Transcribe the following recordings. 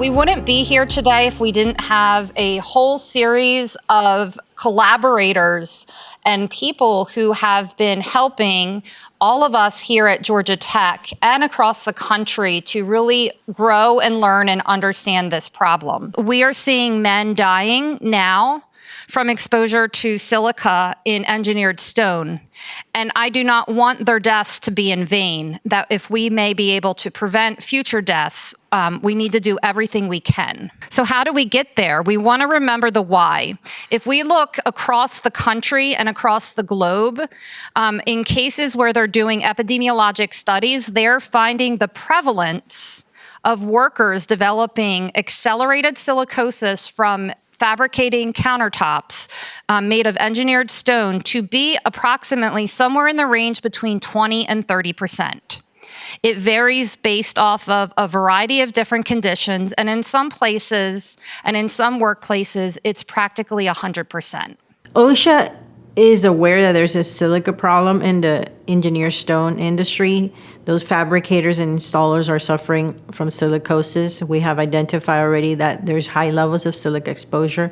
We wouldn't be here today if we didn't have a whole series of collaborators and people who have been helping all of us here at Georgia Tech and across the country to really grow and learn and understand this problem. We are seeing men dying now from exposure to silica in engineered stone. And I do not want their deaths to be in vain, that if we may be able to prevent future deaths, we need to do everything we can. So how do we get there? We want to remember the why. If we look across the country and across the globe, in cases where they're doing epidemiologic studies, they're finding the prevalence of workers developing accelerated silicosis from fabricating countertops made of engineered stone to be approximately somewhere in the range between 20 and 30%. It varies based off of a variety of different conditions, and in some places and in some workplaces, it's practically 100%. OSHA is aware that there's a silica problem in the engineered stone industry. Those fabricators and installers are suffering from silicosis. We have identified already that there's high levels of silica exposure.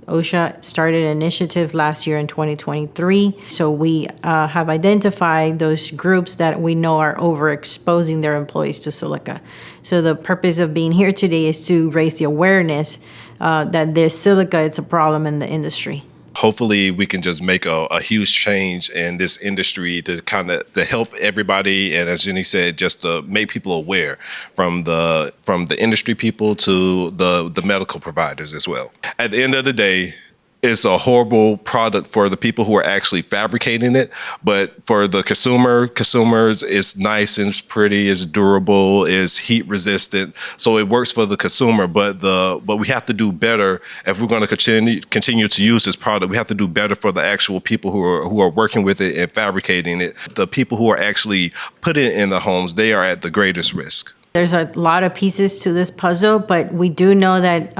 OSHA started an initiative last year in 2023. So we have identified those groups that we know are overexposing their employees to silica. So the purpose of being here today is to raise the awareness that there's silica, it's a problem in the industry. Hopefully we can just make a huge change in this industry to kind of to help everybody, and as Jenny said, just to make people aware from the industry people to the medical providers as well. At the end of the day, it's a horrible product for the people who are actually fabricating it, but for the consumers, it's nice and it's pretty, it's durable, it's heat resistant, so it works for the consumer. But we have to do better if we're going to continue to use this product. We have to do better for the actual people who are working with it and fabricating it. The people who are actually putting it in the homes, they are at the greatest risk. There's a lot of pieces to this puzzle, but we do know that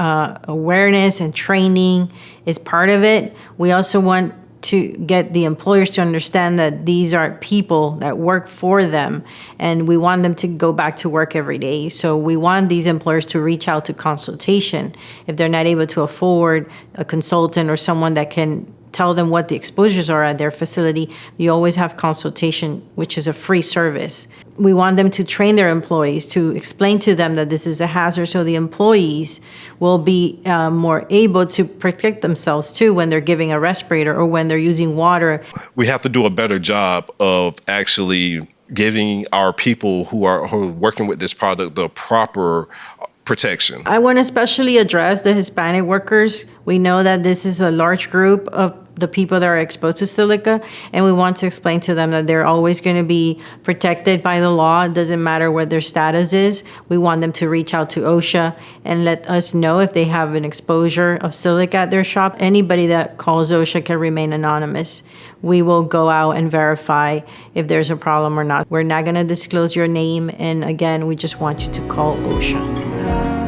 awareness and training is part of it. We also want to get the employers to understand that these are people that work for them, and we want them to go back to work every day. So we want these employers to reach out to consultation. If they're not able to afford a consultant or someone that can tell them what the exposures are at their facility, you always have consultation, which is a free service. We want them to train their employees to explain to them that this is a hazard, so the employees will be more able to protect themselves too when they're giving a respirator or when they're using water. We have to do a better job of actually giving our people who are working with this product the proper protection. I want to especially address the Hispanic workers. We know that this is a large group of the people that are exposed to silica, and we want to explain to them that they're always going to be protected by the law. It doesn't matter what their status is. We want them to reach out to OSHA and let us know if they have an exposure of silica at their shop. Anybody that calls OSHA can remain anonymous. We will go out and verify if there's a problem or not. We're not going to disclose your name, and again, we just want you to call OSHA.